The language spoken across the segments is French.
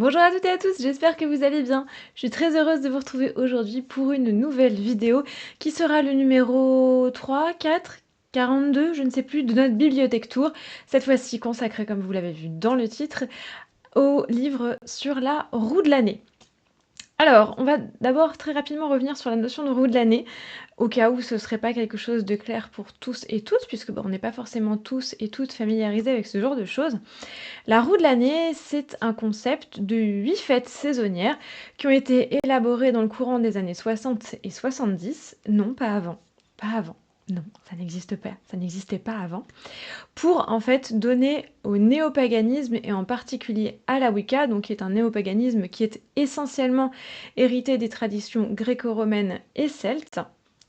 Bonjour à toutes et à tous, j'espère que vous allez bien. Je suis très heureuse de vous retrouver aujourd'hui pour une nouvelle vidéo qui sera le numéro 3, 4, 42, je ne sais plus, de notre bibliothèque tour. Cette fois-ci consacrée, comme vous l'avez vu dans le titre, au livre sur la roue de l'année. Alors, on va d'abord très rapidement revenir sur la notion de roue de l'année, au cas où ce ne serait pas quelque chose de clair pour tous et toutes, puisque on n'est pas forcément tous et toutes familiarisés avec ce genre de choses. La roue de l'année, c'est un concept de 8 fêtes saisonnières qui ont été élaborées dans le courant des années 60 et 70. Non, pas avant. Pas avant. Non, ça n'existe pas. Ça n'existait pas avant. Pour en fait donner au néopaganisme et en particulier à la Wicca, donc qui est un néopaganisme qui est essentiellement hérité des traditions gréco-romaines et celtes.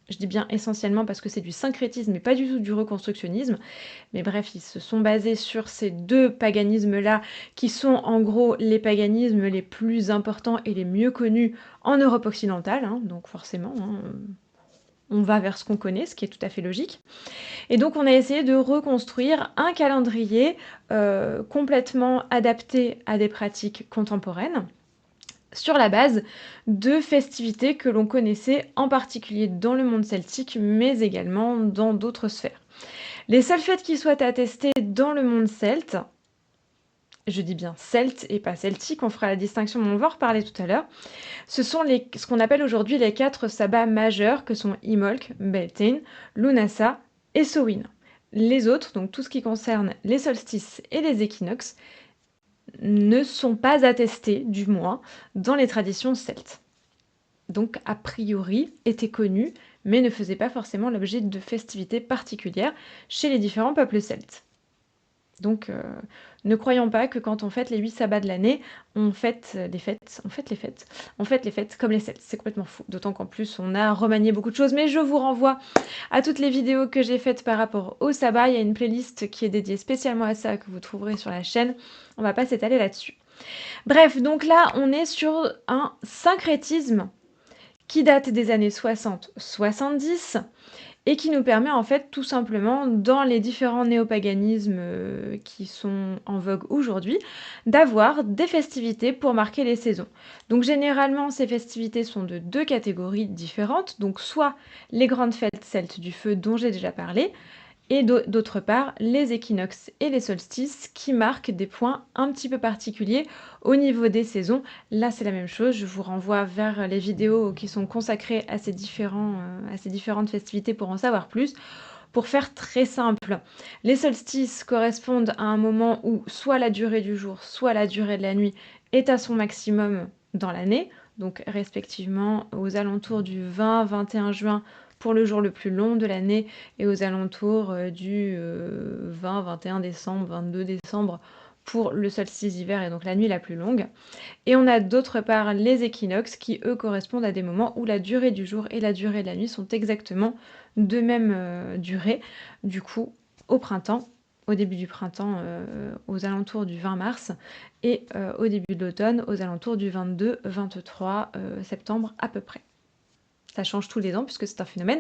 Je dis bien essentiellement parce que c'est du syncrétisme et pas du tout du reconstructionnisme. Mais bref, ils se sont basés sur ces deux paganismes-là, qui sont en gros les paganismes les plus importants et les mieux connus en Europe occidentale, hein, donc forcément, hein, on va vers ce qu'on connaît, ce qui est tout à fait logique. Et donc on a essayé de reconstruire un calendrier complètement adapté à des pratiques contemporaines, sur la base de festivités que l'on connaissait en particulier dans le monde celtique, mais également dans d'autres sphères. Les seules fêtes qui soient attestées dans le monde celte, je dis bien celte et pas celtique, on fera la distinction, mais on va en reparler tout à l'heure, ce sont ce qu'on appelle aujourd'hui les 4 sabbats majeurs que sont Imbolc, Beltane, Lunasa et Samhain. Les autres, donc tout ce qui concerne les solstices et les équinoxes, ne sont pas attestés, du moins, dans les traditions celtes. Donc, a priori, étaient connus, mais ne faisaient pas forcément l'objet de festivités particulières chez les différents peuples celtes. Donc, ne croyons pas que quand on fête les 8 sabbats de l'année, on fête les fêtes comme les Celtes. C'est complètement fou. D'autant qu'en plus, on a remanié beaucoup de choses. Mais je vous renvoie à toutes les vidéos que j'ai faites par rapport au sabbat. Il y a une playlist qui est dédiée spécialement à ça, que vous trouverez sur la chaîne. On va pas s'étaler là-dessus. Bref, donc là, on est sur un syncrétisme qui date des années 60-70 et qui nous permet en fait tout simplement, dans les différents néopaganismes qui sont en vogue aujourd'hui, d'avoir des festivités pour marquer les saisons. Donc généralement, ces festivités sont de 2 catégories différentes, donc soit les grandes fêtes celtes du feu dont j'ai déjà parlé, et d'autre part les équinoxes et les solstices qui marquent des points un petit peu particuliers au niveau des saisons. Là c'est la même chose, je vous renvoie vers les vidéos qui sont consacrées à ces différentes festivités pour en savoir plus. Pour faire très simple, les solstices correspondent à un moment où soit la durée du jour, soit la durée de la nuit est à son maximum dans l'année, donc respectivement aux alentours du 20-21 juin pour le jour le plus long de l'année et aux alentours du 20-21 décembre, 22 décembre pour le solstice d'hiver et donc la nuit la plus longue. Et on a d'autre part les équinoxes qui, eux, correspondent à des moments où la durée du jour et la durée de la nuit sont exactement de même durée. Du coup, au printemps, au début du printemps, aux alentours du 20 mars, et au début de l'automne, aux alentours du 22-23 septembre à peu près. Ça change tous les ans puisque c'est un phénomène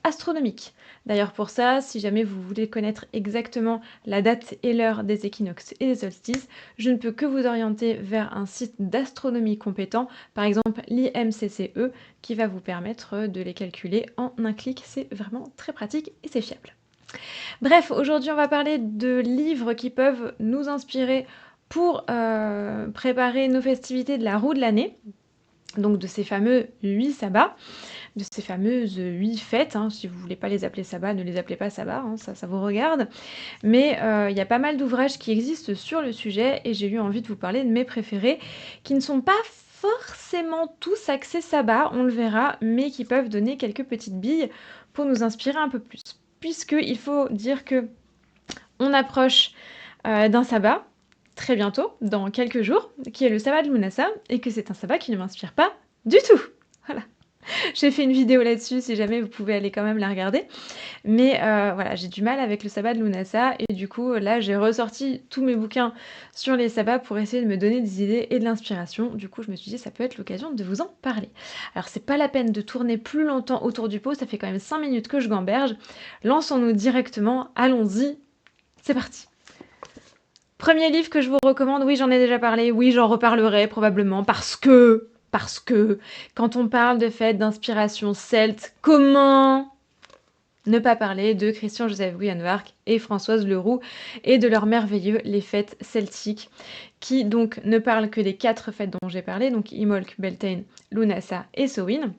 astronomique. D'ailleurs pour ça, si jamais vous voulez connaître exactement la date et l'heure des équinoxes et des solstices, je ne peux que vous orienter vers un site d'astronomie compétent, par exemple l'IMCCE, qui va vous permettre de les calculer en un clic. C'est vraiment très pratique et c'est fiable. Bref, aujourd'hui on va parler de livres qui peuvent nous inspirer pour préparer nos festivités de la roue de l'année, donc de ces fameux 8 sabbats, de ces fameuses 8 fêtes, hein. Si vous ne voulez pas les appeler sabbats, ne les appelez pas sabbats, hein, ça vous regarde. Mais il y a pas mal d'ouvrages qui existent sur le sujet et j'ai eu envie de vous parler de mes préférés, qui ne sont pas forcément tous axés sabbat, on le verra, mais qui peuvent donner quelques petites billes pour nous inspirer un peu plus. Puisqu'il faut dire que on approche d'un sabbat, très bientôt, dans quelques jours, qui est le sabbat de Lunasa, et que c'est un sabbat qui ne m'inspire pas du tout. Voilà. J'ai fait une vidéo là-dessus, si jamais vous pouvez aller quand même la regarder. Mais voilà, j'ai du mal avec le sabbat de Lunasa, et du coup, là, j'ai ressorti tous mes bouquins sur les sabbats pour essayer de me donner des idées et de l'inspiration. Du coup, je me suis dit, ça peut être l'occasion de vous en parler. Alors, c'est pas la peine de tourner plus longtemps autour du pot, ça fait quand même 5 minutes que je gamberge. Lançons-nous directement, allons-y, c'est parti. Premier livre que je vous recommande, oui, j'en ai déjà parlé, oui, j'en reparlerai probablement parce que quand on parle de fêtes d'inspiration celte, comment ne pas parler de Christian-Joseph Guyonnewarck et Françoise Leroux et de leur merveilleux Les Fêtes celtiques, qui donc ne parlent que des 4 fêtes dont j'ai parlé, donc Imbolc, Beltane, Lunasa et Samhain,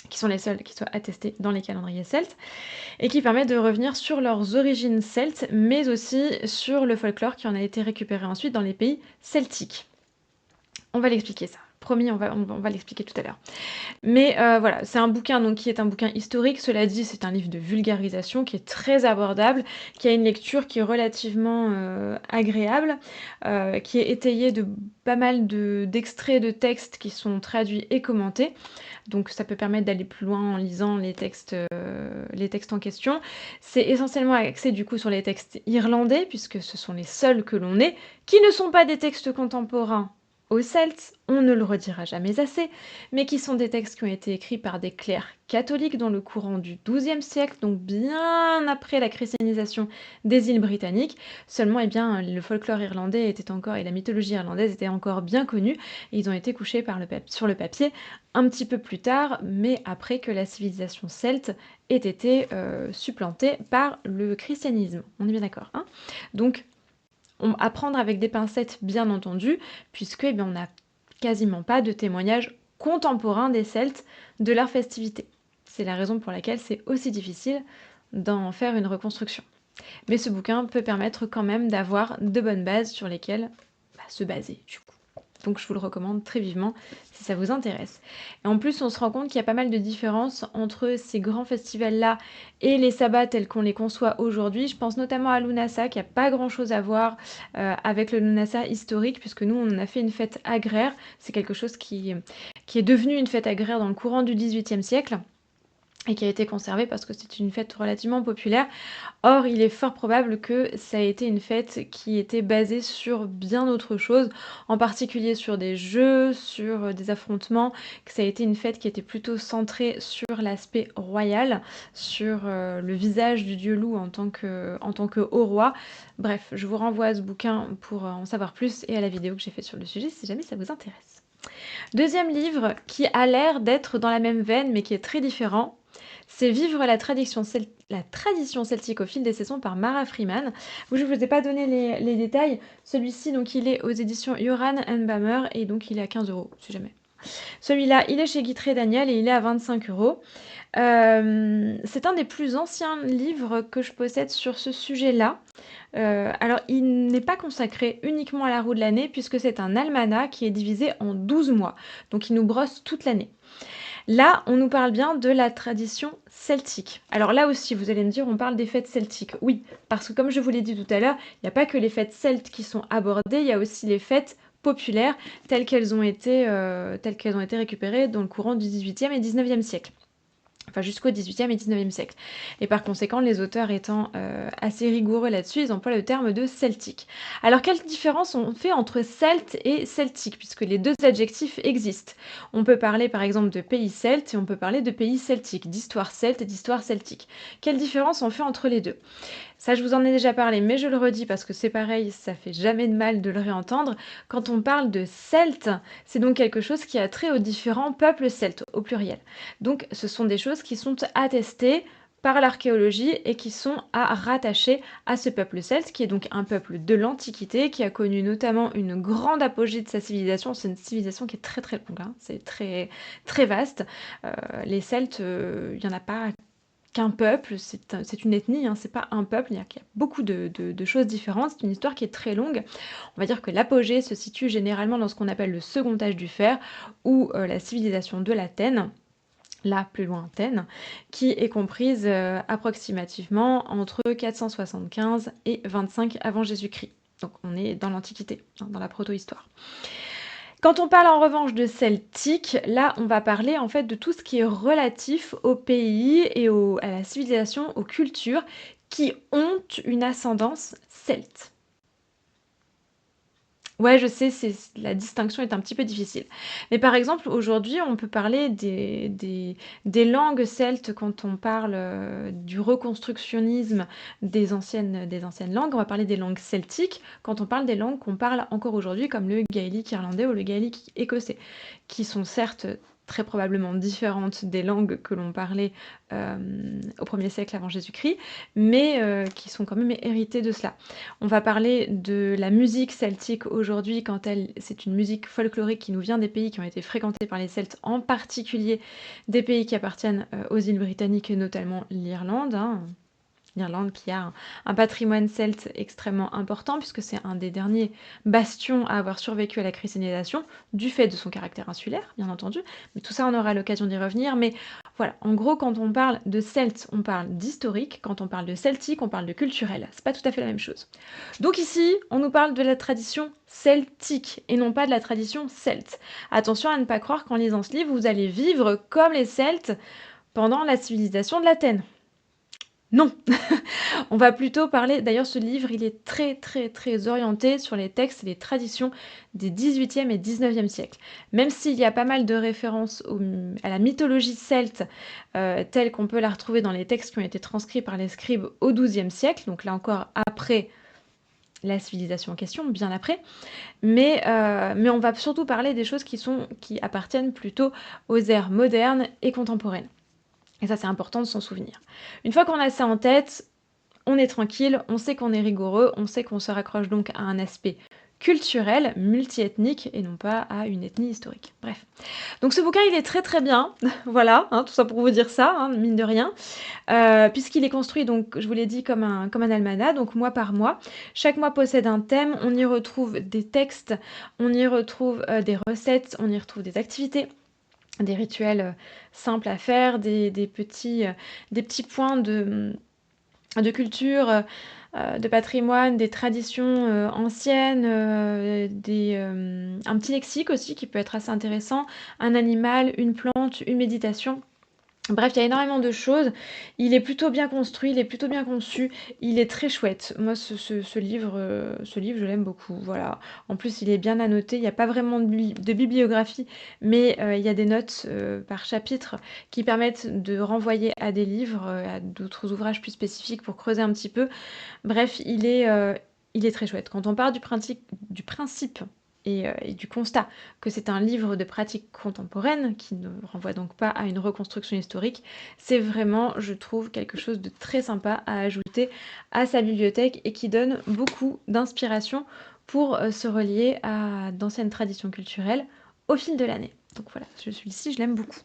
qui sont les seules qui soient attestées dans les calendriers celtes, et qui permettent de revenir sur leurs origines celtes, mais aussi sur le folklore qui en a été récupéré ensuite dans les pays celtiques. On va l'expliquer ça. Promis, on va l'expliquer tout à l'heure. Mais voilà, c'est un bouquin donc, qui est un bouquin historique. Cela dit, c'est un livre de vulgarisation qui est très abordable, qui a une lecture qui est relativement agréable, qui est étayée de pas mal d'extraits de textes qui sont traduits et commentés. Donc ça peut permettre d'aller plus loin en lisant les textes en question. C'est essentiellement axé du coup sur les textes irlandais, puisque ce sont les seuls que l'on ait, qui ne sont pas des textes contemporains aux Celtes, on ne le redira jamais assez, mais qui sont des textes qui ont été écrits par des clercs catholiques dans le courant du XIIe siècle, donc bien après la christianisation des îles britanniques. Seulement, eh bien, le folklore irlandais était encore, et la mythologie irlandaise était encore bien connue, et ils ont été couchés sur le papier un petit peu plus tard, mais après que la civilisation celte ait été supplantée par le christianisme. On est bien d'accord, hein? Donc, à prendre avec des pincettes, bien entendu, puisque eh bien, on n'a quasiment pas de témoignages contemporains des Celtes de leur festivité. C'est la raison pour laquelle c'est aussi difficile d'en faire une reconstruction. Mais ce bouquin peut permettre quand même d'avoir de bonnes bases sur lesquelles se baser, du coup. Donc je vous le recommande très vivement si ça vous intéresse. Et en plus, on se rend compte qu'il y a pas mal de différences entre ces grands festivals-là et les sabbats tels qu'on les conçoit aujourd'hui. Je pense notamment à Lunasa, qui n'a pas grand-chose à voir avec le Lunasa historique, puisque nous, on en a fait une fête agraire. C'est quelque chose qui est devenu une fête agraire dans le courant du XVIIIe siècle et qui a été conservé parce que c'est une fête relativement populaire. Or, il est fort probable que ça a été une fête qui était basée sur bien autre chose, en particulier sur des jeux, sur des affrontements, que ça a été une fête qui était plutôt centrée sur l'aspect royal, sur le visage du dieu loup en tant que haut roi. Bref, je vous renvoie à ce bouquin pour en savoir plus et à la vidéo que j'ai faite sur le sujet si jamais ça vous intéresse. Deuxième livre qui a l'air d'être dans la même veine mais qui est très différent, c'est Vivre la tradition celtique au fil des saisons par Mara Freeman. Je ne vous ai pas donné les détails. Celui-ci, donc, il est aux éditions Yoran Bammer et donc il est à 15 €, si jamais. Celui-là, il est chez Guitré Daniel et il est à 25 €. C'est un des plus anciens livres que je possède sur ce sujet-là. Alors, il n'est pas consacré uniquement à la roue de l'année puisque c'est un almanach qui est divisé en 12 mois. Donc, il nous brosse toute l'année. Là, on nous parle bien de la tradition celtique. Alors là aussi, vous allez me dire, on parle des fêtes celtiques. Oui, parce que comme je vous l'ai dit tout à l'heure, il n'y a pas que les fêtes celtes qui sont abordées, il y a aussi les fêtes populaires telles qu'elles ont été récupérées dans le courant du XVIIIe et XIXe siècle. Enfin, jusqu'au XVIIIe et XIXe siècle. Et par conséquent, les auteurs étant assez rigoureux là-dessus, ils emploient le terme de celtique. Alors, quelle différence on fait entre celte et celtique, puisque les deux adjectifs existent? On peut parler par exemple de pays celte et on peut parler de pays celtique, d'histoire celte et d'histoire celtique. Quelle différence on fait entre les deux? Ça, je vous en ai déjà parlé, mais je le redis parce que c'est pareil, ça fait jamais de mal de le réentendre. Quand on parle de Celtes, c'est donc quelque chose qui a trait aux différents peuples celtes, au pluriel. Donc, ce sont des choses qui sont attestées par l'archéologie et qui sont à rattacher à ce peuple celte, qui est donc un peuple de l'Antiquité, qui a connu notamment une grande apogée de sa civilisation. C'est une civilisation qui est très très longue, hein. C'est très, très vaste. Les Celtes, il n'y en a pas qu'un peuple, c'est une ethnie, hein, c'est pas un peuple, il y a beaucoup de choses différentes, c'est une histoire qui est très longue. On va dire que l'apogée se situe généralement dans ce qu'on appelle le second âge du fer, ou la civilisation de l'Athènes, là plus lointaine, qui est comprise approximativement entre 475 et 25 avant Jésus-Christ. Donc on est dans l'Antiquité, hein, dans la proto-histoire. Quand on parle en revanche de celtique, là on va parler en fait de tout ce qui est relatif au pays et à la civilisation, aux cultures qui ont une ascendance celte. Ouais, je sais, la distinction est un petit peu difficile. Mais par exemple, aujourd'hui, on peut parler des langues celtes quand on parle, du reconstructionnisme des anciennes langues. On va parler des langues celtiques quand on parle des langues qu'on parle encore aujourd'hui, comme le gaélique irlandais ou le gaélique écossais, qui sont certes très probablement différentes des langues que l'on parlait, au 1er siècle avant Jésus-Christ, mais qui sont quand même héritées de cela. On va parler de la musique celtique aujourd'hui quand c'est une musique folklorique qui nous vient des pays qui ont été fréquentés par les Celtes, en particulier des pays qui appartiennent aux îles britanniques et notamment l'Irlande, hein. L'Irlande qui a un patrimoine celte extrêmement important puisque c'est un des derniers bastions à avoir survécu à la christianisation du fait de son caractère insulaire, bien entendu. Mais tout ça, on aura l'occasion d'y revenir. Mais voilà, en gros, quand on parle de celte, on parle d'historique. Quand on parle de celtique, on parle de culturel. C'est pas tout à fait la même chose. Donc ici, on nous parle de la tradition celtique et non pas de la tradition celte. Attention à ne pas croire qu'en lisant ce livre, vous allez vivre comme les Celtes pendant la civilisation de l'Athènes. Non, on va plutôt parler d'ailleurs ce livre, il est très, très, très orienté sur les textes et les traditions des 18e et 19e siècles. Même s'il y a pas mal de références à la mythologie celte, telle qu'on peut la retrouver dans les textes qui ont été transcrits par les scribes au 12e siècle, donc là encore après la civilisation en question, bien après. Mais on va surtout parler des choses qui appartiennent plutôt aux ères modernes et contemporaines. Et ça, c'est important de s'en souvenir. Une fois qu'on a ça en tête, on est tranquille, on sait qu'on est rigoureux, on sait qu'on se raccroche donc à un aspect culturel, multiethnique, et non pas à une ethnie historique. Bref. Donc ce bouquin, il est très très bien, voilà, hein, tout ça pour vous dire ça, hein, mine de rien, puisqu'il est construit, donc je vous l'ai dit, comme un almanach, donc mois par mois. Chaque mois possède un thème, on y retrouve des textes, on y retrouve des recettes, on y retrouve des activités, des rituels simples à faire, des petits points de culture, de patrimoine, des traditions anciennes, un petit lexique aussi qui peut être assez intéressant, un animal, une plante, une méditation. Bref, il y a énormément de choses. Il est plutôt bien construit, il est plutôt bien conçu, il est très chouette. Moi, ce livre, je l'aime beaucoup. Voilà. En plus, il est bien annoté. Il n'y a pas vraiment de bibliographie, mais il y a des notes par chapitre qui permettent de renvoyer à des livres, à d'autres ouvrages plus spécifiques pour creuser un petit peu. Bref, il est très chouette. Quand on part du principe et du constat que c'est un livre de pratique contemporaine, qui ne renvoie donc pas à une reconstruction historique, c'est vraiment, je trouve, quelque chose de très sympa à ajouter à sa bibliothèque et qui donne beaucoup d'inspiration pour se relier à d'anciennes traditions culturelles au fil de l'année. Donc voilà, celui-ci, je l'aime beaucoup.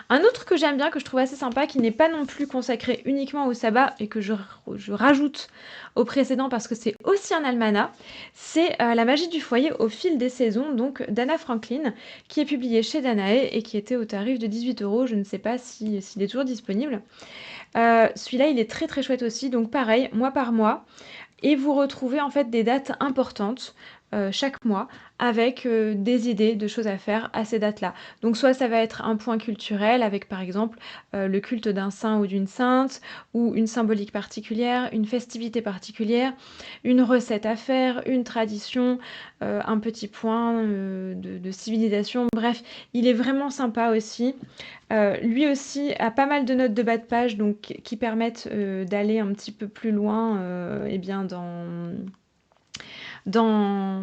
Un autre que j'aime bien, que je trouve assez sympa, qui n'est pas non plus consacré uniquement au sabbat et que je rajoute au précédent parce que c'est aussi un almanach, c'est La magie du foyer au fil des saisons, donc d'Anna Franklin, qui est publié chez Danae et qui était au tarif de 18 euros. Je ne sais pas s'il est toujours disponible. Celui-là, il est très très chouette aussi, donc pareil, mois par mois. Et vous retrouvez en fait des dates importantes chaque mois avec des idées de choses à faire à ces dates-là. Donc soit ça va être un point culturel avec par exemple le culte d'un saint ou d'une sainte, ou une symbolique particulière, une festivité particulière, une recette à faire, une tradition, un petit point de civilisation. Bref, il est vraiment sympa aussi. Lui aussi a pas mal de notes de bas de page donc, qui permettent d'aller un petit peu plus loin eh bien dans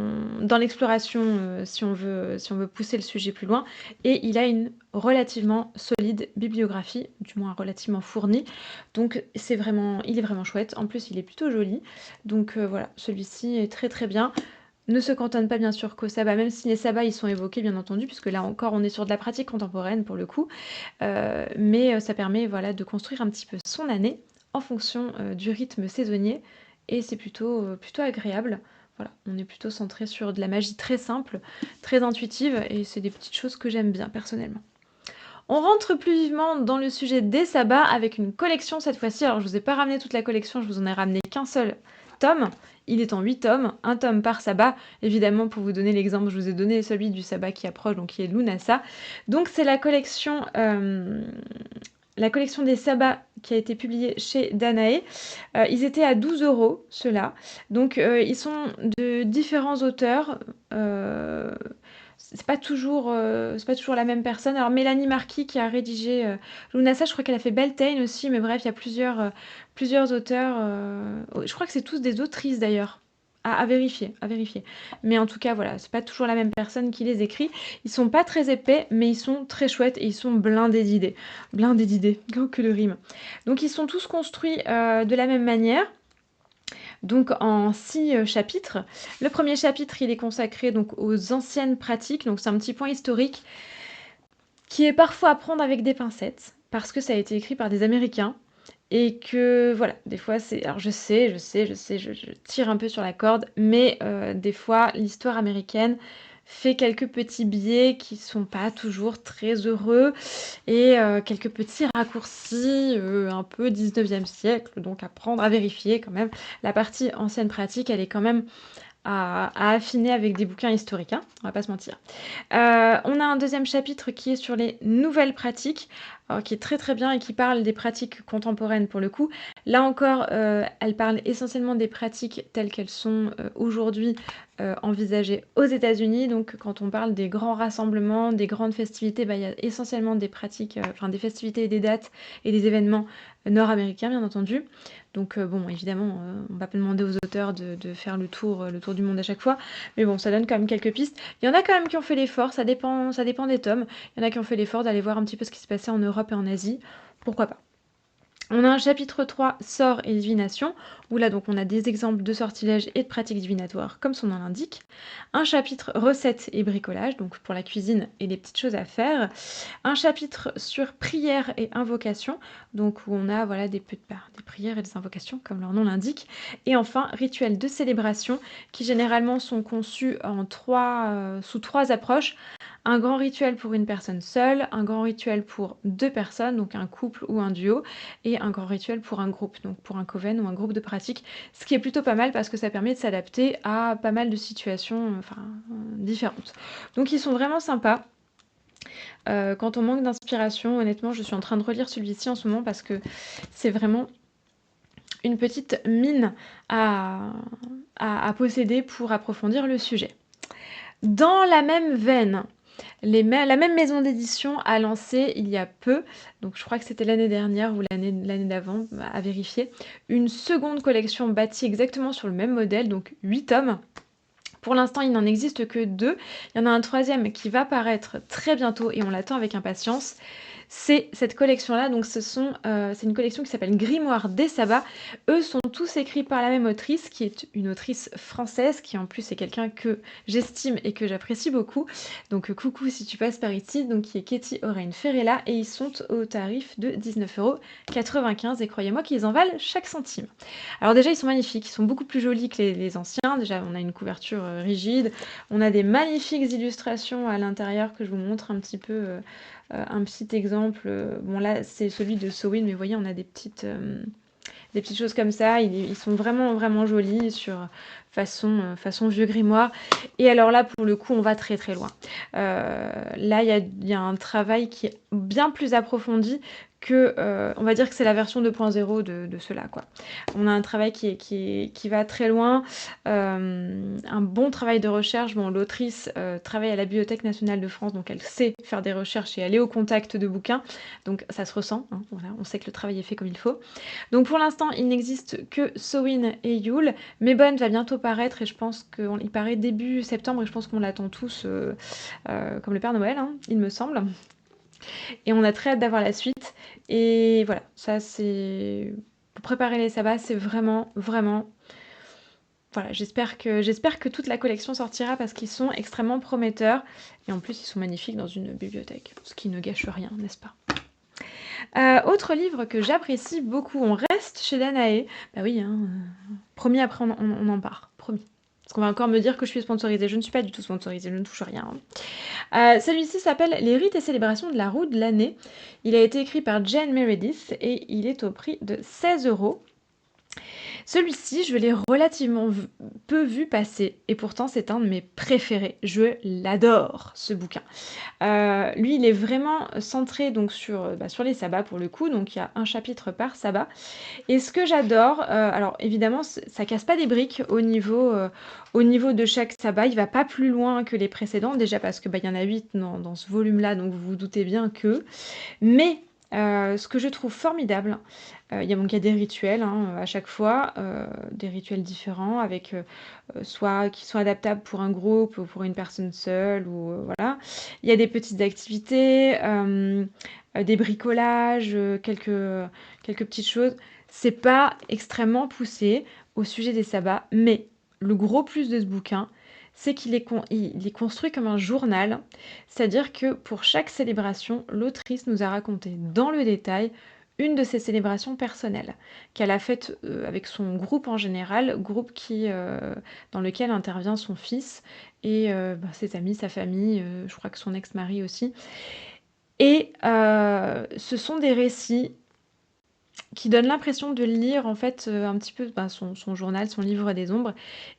l'exploration si on veut pousser le sujet plus loin. Et il a une relativement solide bibliographie, du moins relativement fournie. Donc il est vraiment chouette. En plus, il est plutôt joli. Donc voilà, celui-ci est très très bien. Ne se cantonne pas bien sûr qu'au sabbat, même si les sabbats ils sont évoqués bien entendu, puisque là encore on est sur de la pratique contemporaine pour le coup, mais ça permet voilà, de construire un petit peu son année en fonction du rythme saisonnier, et c'est plutôt agréable. Voilà, on est plutôt centré sur de la magie très simple, très intuitive, et c'est des petites choses que j'aime bien personnellement. On rentre plus vivement dans le sujet des sabbats avec une collection cette fois-ci. Alors je vous ai pas ramené toute la collection, je vous en ai ramené qu'un seul tome. Il est en 8 tomes, un tome par sabbat. Évidemment, pour vous donner l'exemple, je vous ai donné celui du sabbat qui approche, donc qui est Lunasa. Donc c'est la collection des sabbats qui a été publié chez Danae. Ils étaient à 12 euros, ceux-là. Donc, ils sont de différents auteurs. C'est pas toujours la même personne. Alors, Mélanie Marquis qui a rédigé Lunasa, je crois qu'elle a fait Beltane aussi, mais bref, il y a plusieurs auteurs. Je crois que c'est tous des autrices d'ailleurs. À vérifier, à vérifier. Mais en tout cas, voilà, c'est pas toujours la même personne qui les écrit. Ils sont pas très épais, mais ils sont très chouettes et ils sont blindés d'idées. Blindés d'idées, que de rime. Donc ils sont tous construits de la même manière. Donc en 6 chapitres. Le premier chapitre, il est consacré donc aux anciennes pratiques. Donc c'est un petit point historique qui est parfois à prendre avec des pincettes parce que ça a été écrit par des Américains. Et que voilà, des fois c'est. Alors je tire un peu sur la corde, mais des fois l'histoire américaine fait quelques petits biais qui sont pas toujours très heureux et quelques petits raccourcis un peu 19e siècle, donc à prendre, à vérifier quand même. La partie ancienne pratique, elle est quand même à affiner avec des bouquins historiques, hein, on va pas se mentir. On a un deuxième chapitre qui est sur les nouvelles pratiques, qui est très très bien et qui parle des pratiques contemporaines pour le coup. Là encore, elle parle essentiellement des pratiques telles qu'elles sont aujourd'hui envisagées aux États-Unis. Donc quand on parle des grands rassemblements, des grandes festivités, il y a essentiellement des pratiques, des festivités et des dates et des événements nord-américains bien entendu. Donc bon, évidemment, on ne va pas demander aux auteurs de faire le tour du monde à chaque fois, mais bon, ça donne quand même quelques pistes. Il y en a quand même qui ont fait l'effort, ça dépend des tomes. Il y en a qui ont fait l'effort d'aller voir un petit peu ce qui se passait en Europe et en Asie. Pourquoi pas. On a un chapitre 3, sorts et divination, où là donc on a des exemples de sortilèges et de pratiques divinatoires, comme son nom l'indique. Un chapitre recettes et bricolage, donc pour la cuisine et les petites choses à faire. Un chapitre sur prière et invocation, donc où on a voilà, des prières et des invocations, comme leur nom l'indique. Et enfin, rituels de célébration, qui généralement sont conçus sous trois approches. Un grand rituel pour une personne seule, un grand rituel pour deux personnes, donc un couple ou un duo, et un grand rituel pour un groupe, donc pour un coven ou un groupe de pratique, ce qui est plutôt pas mal parce que ça permet de s'adapter à pas mal de situations différentes. Donc ils sont vraiment sympas. Quand on manque d'inspiration, honnêtement, je suis en train de relire celui-ci en ce moment parce que c'est vraiment une petite mine à posséder pour approfondir le sujet. Dans la même veine, la même maison d'édition a lancé il y a peu, donc je crois que c'était l'année dernière ou l'année d'avant, à vérifier, une seconde collection bâtie exactement sur le même modèle, donc 8 tomes. Pour l'instant, il n'en existe que 2. Il y en a un troisième qui va paraître très bientôt et on l'attend avec impatience. C'est cette collection-là, donc c'est une collection qui s'appelle Grimoire des Sabbats. Eux sont tous écrits par la même autrice, qui est une autrice française, qui en plus est quelqu'un que j'estime et que j'apprécie beaucoup. Donc coucou si tu passes par ici, donc qui est Katie Orein Ferrella, et ils sont au tarif de 19,95 € et croyez-moi qu'ils en valent chaque centime. Alors déjà ils sont magnifiques, ils sont beaucoup plus jolis que les anciens. Déjà on a une couverture rigide, on a des magnifiques illustrations à l'intérieur que je vous montre un petit peu. Un petit exemple, bon là c'est celui de Sowin, mais vous voyez on a des petites choses comme ça, ils sont vraiment vraiment jolis sur façon vieux grimoire. Et alors là pour le coup on va très très loin. Là il y a un travail qui est bien plus approfondi que, on va dire que c'est la version 2.0 de cela, quoi. On a un travail qui va très loin, un bon travail de recherche. Bon, l'autrice travaille à la Bibliothèque nationale de France, donc elle sait faire des recherches et aller au contact de bouquins, donc ça se ressent, hein, voilà, on sait que le travail est fait comme il faut. Donc pour l'instant, il n'existe que Sowin et Yule. Mebon va bientôt paraître et je pense qu'il paraît début septembre et je pense qu'on l'attend tous comme le Père Noël, hein, il me semble. Et on a très hâte d'avoir la suite. Et voilà, ça c'est... Pour préparer les sabbats, c'est vraiment, vraiment... Voilà, j'espère que toute la collection sortira parce qu'ils sont extrêmement prometteurs. Et en plus, ils sont magnifiques dans une bibliothèque, ce qui ne gâche rien, n'est-ce pas? Autre livre que j'apprécie beaucoup, on reste chez Danae. Bah oui, hein, promis, après on en part, promis. Parce qu'on va encore me dire que je suis sponsorisée. Je ne suis pas du tout sponsorisée, je ne touche rien. Celui-ci s'appelle Les rites et célébrations de la roue de l'année. Il a été écrit par Jane Meredith et il est au prix de 16 €. Celui-ci, je l'ai relativement peu vu passer et pourtant c'est un de mes préférés. Je l'adore ce bouquin. Lui, il est vraiment centré donc sur, sur les sabbats pour le coup, donc il y a un chapitre par sabbat et ce que j'adore, alors évidemment ça casse pas des briques au niveau de chaque sabbat. Il va pas plus loin que les précédents, déjà parce que, il y en a 8 dans ce volume-là, donc vous vous doutez bien que mais ce que je trouve formidable, il y a des rituels, hein, à chaque fois, des rituels différents avec, soit qui sont adaptables pour un groupe ou pour une personne seule ou, voilà. Il y a des petites activités, des bricolages, quelques petites choses. C'est pas extrêmement poussé au sujet des sabbats, mais le gros plus de ce bouquin, c'est qu'il est construit comme un journal. C'est-à-dire que pour chaque célébration, l'autrice nous a raconté dans le détail une de ses célébrations personnelles qu'elle a faites avec son groupe en général, groupe dans lequel intervient son fils et ses amis, sa famille, je crois que son ex-mari aussi. Et ce sont des récits qui donnent l'impression de lire en fait un petit peu son journal, son livre des ombres,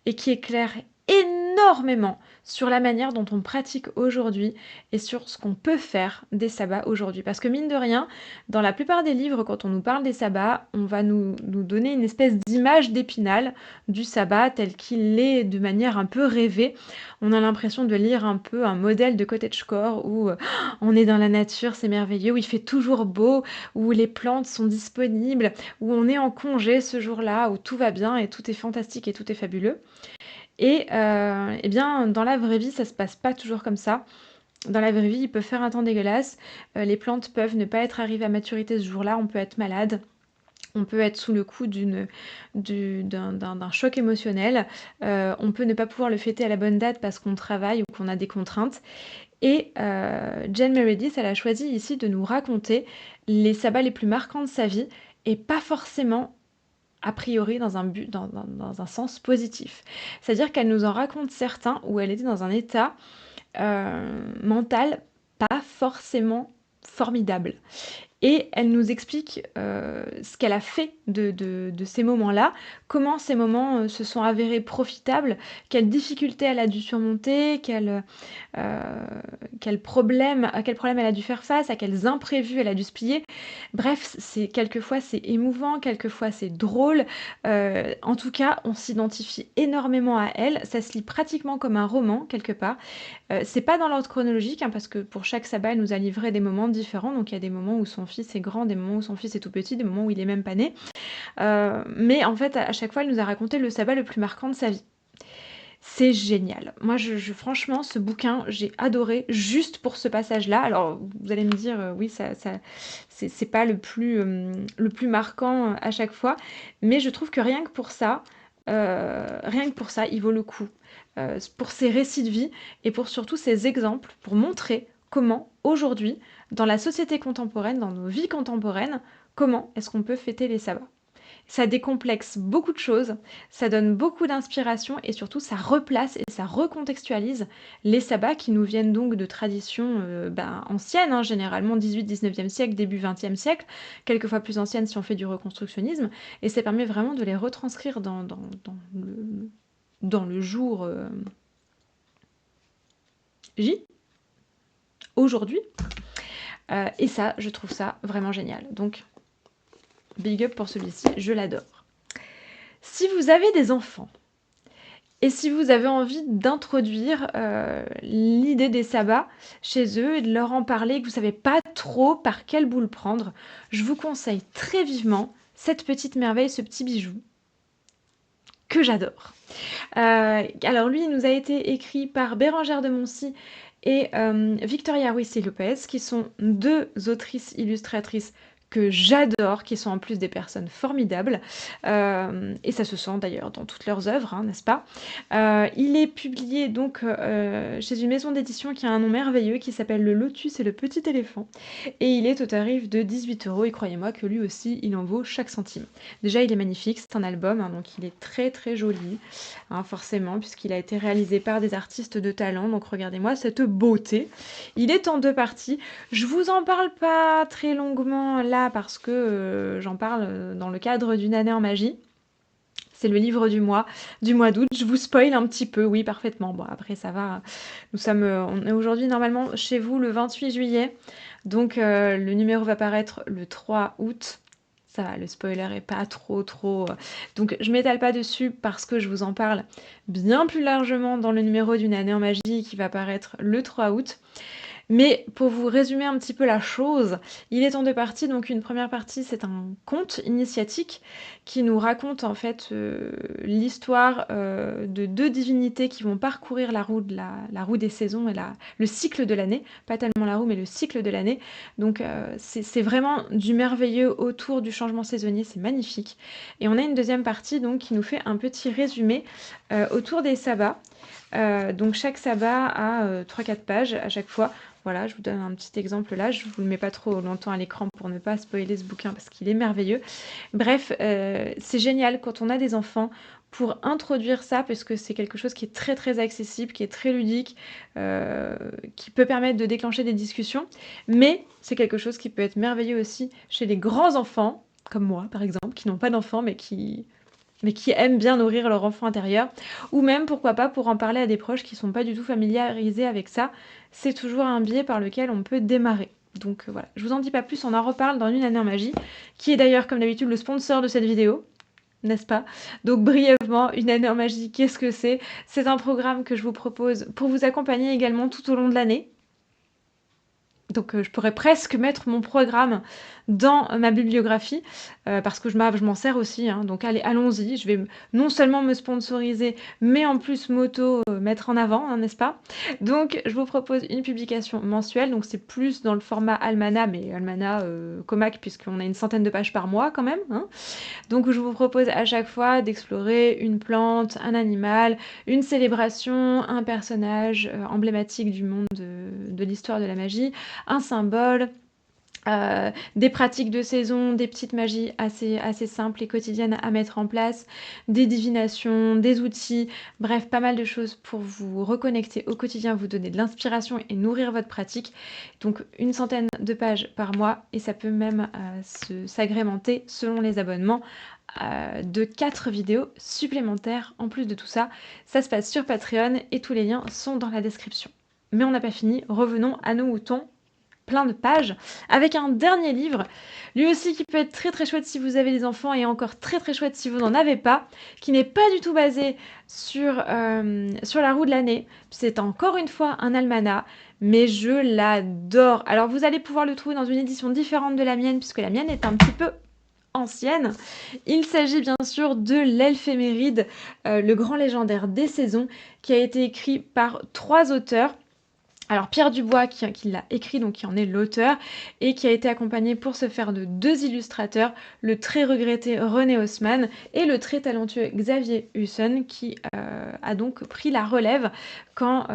et qui éclaire énormément sur la manière dont on pratique aujourd'hui et sur ce qu'on peut faire des sabbats aujourd'hui. Parce que mine de rien, dans la plupart des livres, quand on nous parle des sabbats, on va nous donner une espèce d'image d'Épinal du sabbat tel qu'il est de manière un peu rêvée. On a l'impression de lire un peu un modèle de cottagecore où on est dans la nature, c'est merveilleux, où il fait toujours beau, où les plantes sont disponibles, où on est en congé ce jour-là, où tout va bien et tout est fantastique et tout est fabuleux. Et eh bien, dans la vraie vie, ça se passe pas toujours comme ça. Dans la vraie vie, il peut faire un temps dégueulasse, les plantes peuvent ne pas être arrivées à maturité ce jour-là, on peut être malade, on peut être sous le coup d'un choc émotionnel, on peut ne pas pouvoir le fêter à la bonne date parce qu'on travaille ou qu'on a des contraintes. Et Jane Meredith, elle a choisi ici de nous raconter les sabbats les plus marquants de sa vie et pas forcément a priori dans un sens positif. C'est-à-dire qu'elle nous en raconte certains où elle était dans un état mental pas forcément formidable. Et elle nous explique ce qu'elle a fait de ces moments-là, comment ces moments se sont avérés profitables, quelles difficultés elle a dû surmonter, à quel problème elle a dû faire face, à quels imprévus elle a dû se plier. Bref, quelquefois c'est émouvant, quelquefois c'est drôle. En tout cas, on s'identifie énormément à elle. Ça se lit pratiquement comme un roman quelque part. C'est pas dans l'ordre chronologique, hein, parce que pour chaque sabbat, elle nous a livré des moments différents. Donc il y a des moments où son fils est grand, des moments où son fils est tout petit, des moments où il est même pas né. Mais en fait, à chaque fois, elle nous a raconté le sabbat le plus marquant de sa vie. C'est génial. Moi, franchement, ce bouquin, j'ai adoré juste pour ce passage-là. Alors, vous allez me dire, oui, c'est pas le plus marquant à chaque fois, mais je trouve que rien que pour ça, il vaut le coup. Pour ses récits de vie et pour surtout ses exemples, pour montrer comment, aujourd'hui, dans la société contemporaine, dans nos vies contemporaines, comment est-ce qu'on peut fêter les sabbats. Ça décomplexe beaucoup de choses, ça donne beaucoup d'inspiration et surtout ça replace et ça recontextualise les sabbats qui nous viennent donc de traditions anciennes, hein, généralement 18-19e siècle, début 20e siècle, quelquefois plus anciennes si on fait du reconstructionnisme, et ça permet vraiment de les retranscrire dans le jour J, aujourd'hui, et ça, je trouve ça vraiment génial. Donc, big up pour celui-ci, je l'adore. Si vous avez des enfants, et si vous avez envie d'introduire l'idée des sabbats chez eux et de leur en parler, et que vous ne savez pas trop par quel bout le prendre, je vous conseille très vivement cette petite merveille, ce petit bijou que j'adore. Alors lui, il nous a été écrit par Bérengère de Moncy et Victoria Ruiz-Lopez, qui sont deux autrices illustratrices que j'adore, qui sont en plus des personnes formidables, et ça se sent d'ailleurs dans toutes leurs œuvres, hein, n'est-ce pas? Il est publié donc chez une maison d'édition qui a un nom merveilleux, qui s'appelle Le Lotus et le Petit Éléphant, et il est au tarif de 18 €, et croyez-moi que lui aussi, il en vaut chaque centime. Déjà, il est magnifique, c'est un album, hein, donc il est très très joli, hein, forcément, puisqu'il a été réalisé par des artistes de talent, donc regardez-moi cette beauté. Il est en 2 parties. Je vous en parle pas très longuement là parce que j'en parle dans le cadre d'une année en magie. C'est le livre du mois d'août. Je vous spoil un petit peu, oui, parfaitement. Bon, après, ça va. Nous sommes, on est aujourd'hui normalement chez vous le 28 juillet. Donc, le numéro va paraître le 3 août. Ça va, le spoiler est pas trop. Donc, je m'étale pas dessus parce que je vous en parle bien plus largement dans le numéro d'une année en magie qui va paraître le 3 août. Mais pour vous résumer un petit peu la chose, il est en deux parties. Donc une première partie, c'est un conte initiatique qui nous raconte en fait l'histoire de deux divinités qui vont parcourir la roue des saisons et le cycle de l'année. Pas tellement la roue, mais le cycle de l'année. Donc c'est vraiment du merveilleux autour du changement saisonnier, c'est magnifique. Et on a une deuxième partie donc qui nous fait un petit résumé autour des sabbats. Donc chaque sabbat a 3-4 pages à chaque fois. Voilà, je vous donne un petit exemple là, je vous le mets pas trop longtemps à l'écran pour ne pas spoiler ce bouquin parce qu'il est merveilleux. Bref, c'est génial quand on a des enfants pour introduire ça parce que c'est quelque chose qui est très accessible, qui est très ludique, qui peut permettre de déclencher des discussions, mais c'est quelque chose qui peut être merveilleux aussi chez les grands enfants, comme moi par exemple, qui n'ont pas d'enfants mais qui aiment bien nourrir leur enfant intérieur, ou même, pourquoi pas, pour en parler à des proches qui sont pas du tout familiarisés avec ça. C'est toujours un biais par lequel on peut démarrer. Donc voilà, je vous en dis pas plus, on en reparle dans une année en magie, qui est d'ailleurs, comme d'habitude, le sponsor de cette vidéo, n'est-ce pas? Donc brièvement, une année en magie, qu'est-ce que c'est? C'est un programme que je vous propose pour vous accompagner également tout au long de l'année. Donc je pourrais presque mettre mon programme dans ma bibliographie parce que je m'en sers aussi. Hein. Donc allez, allons-y. Je vais non seulement me sponsoriser, mais en plus mettre en avant, hein, n'est-ce pas? Donc je vous propose une publication mensuelle. Donc c'est plus dans le format Almanach, mais Almanach Comac, puisqu'on a une centaine de pages par mois quand même. Hein. Donc je vous propose à chaque fois d'explorer une plante, un animal, une célébration, un personnage emblématique du monde de l'histoire de la magie, un symbole, des pratiques de saison, des petites magies assez simples et quotidiennes à mettre en place, des divinations, des outils, bref, pas mal de choses pour vous reconnecter au quotidien, vous donner de l'inspiration et nourrir votre pratique. Donc une centaine de pages par mois et ça peut même s'agrémenter selon les abonnements de 4 vidéos supplémentaires en plus de tout ça. Ça se passe sur Patreon et tous les liens sont dans la description. Mais on n'a pas fini, revenons à nos moutons, plein de pages, avec un dernier livre, lui aussi qui peut être très chouette si vous avez des enfants et encore très chouette si vous n'en avez pas, qui n'est pas du tout basé sur la roue de l'année. C'est encore une fois un almanach, mais je l'adore. Alors vous allez pouvoir le trouver dans une édition différente de la mienne, puisque la mienne est un petit peu ancienne. Il s'agit bien sûr de l'Éphéméride, le grand légendaire des saisons, qui a été écrit par 3 auteurs. Alors Pierre Dubois qui l'a écrit, donc qui en est l'auteur, et qui a été accompagné pour ce faire de 2 illustrateurs, le très regretté René Haussmann et le très talentueux Xavier Husson, qui a donc pris la relève quand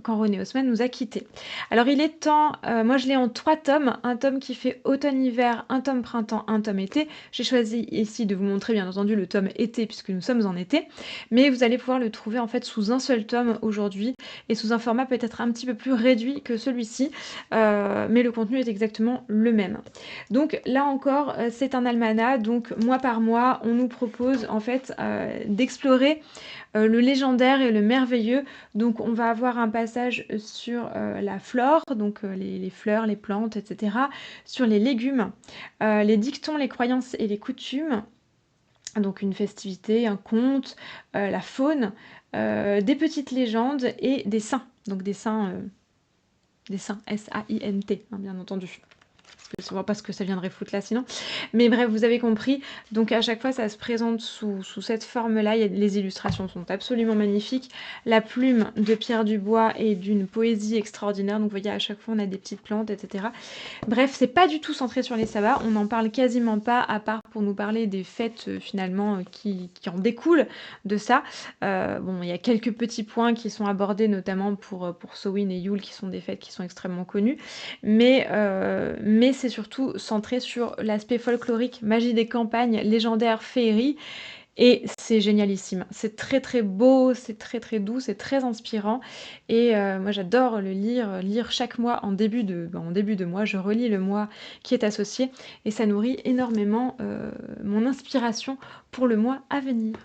René Haussmann nous a quittés. Alors il est temps, moi je l'ai en 3 tomes, un tome qui fait automne-hiver, un tome printemps, un tome été. J'ai choisi ici de vous montrer bien entendu le tome été puisque nous sommes en été, mais vous allez pouvoir le trouver en fait sous un seul tome aujourd'hui et sous un format peut-être un petit peu plus réduit que celui-ci, mais le contenu est exactement le même. Donc là encore, c'est un almanach, donc mois par mois, on nous propose en fait d'explorer le légendaire et le merveilleux. Donc on va avoir un passage sur la flore, donc les fleurs, les plantes, etc. Sur les légumes, les dictons, les croyances et les coutumes. Donc une festivité, un conte, la faune, des petites légendes et des saints. Donc des saints S-A-I-N-T, hein, bien entendu. Je ne vois pas ce que ça viendrait foutre là sinon. Mais bref, vous avez compris. Donc à chaque fois, ça se présente sous cette forme-là. Les illustrations sont absolument magnifiques. La plume de Pierre Dubois est d'une poésie extraordinaire. Donc vous voyez, à chaque fois, on a des petites plantes, etc. Bref, c'est pas du tout centré sur les sabbats. On n'en parle quasiment pas, à part pour nous parler des fêtes finalement qui en découlent de ça. Bon, il y a quelques petits points qui sont abordés, notamment pour Samhain et Yule, qui sont des fêtes qui sont extrêmement connues. Mais c'est surtout centré sur l'aspect folklorique, magie des campagnes, légendaire, féerie. Et c'est génialissime. C'est très, très beau, c'est très, très doux, c'est très inspirant et moi j'adore le lire chaque mois en début de mois, je relis le mois qui est associé et ça nourrit énormément, mon inspiration pour le mois à venir.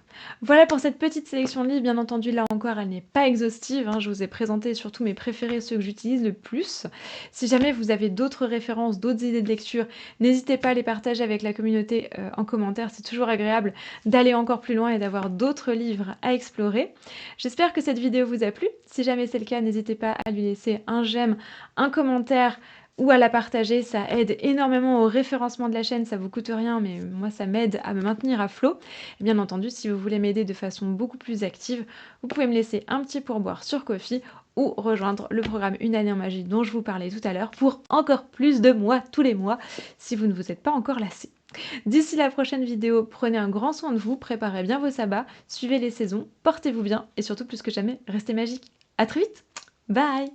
Voilà pour cette petite sélection de livres. Bien entendu, là encore, elle n'est pas exhaustive, hein. Je vous ai présenté surtout mes préférés, ceux que j'utilise le plus. Si jamais vous avez d'autres références, d'autres idées de lecture, n'hésitez pas à les partager avec la communauté, en commentaire. C'est toujours agréable d'aller encore plus loin et d'avoir d'autres livres à explorer. J'espère que cette vidéo vous a plu. Si jamais c'est le cas, n'hésitez pas à lui laisser un j'aime, un commentaire ou à la partager. Ça aide énormément au référencement de la chaîne, ça vous coûte rien, mais moi ça m'aide à me maintenir à flot. Et bien entendu, si vous voulez m'aider de façon beaucoup plus active, vous pouvez me laisser un petit pourboire sur Ko-fi ou rejoindre le programme Une année en magie dont je vous parlais tout à l'heure pour encore plus de mois tous les mois si vous ne vous êtes pas encore lassé. D'ici la prochaine vidéo, prenez un grand soin de vous, préparez bien vos sabbats, suivez les saisons, portez-vous bien et surtout plus que jamais, restez magiques. À très vite. Bye.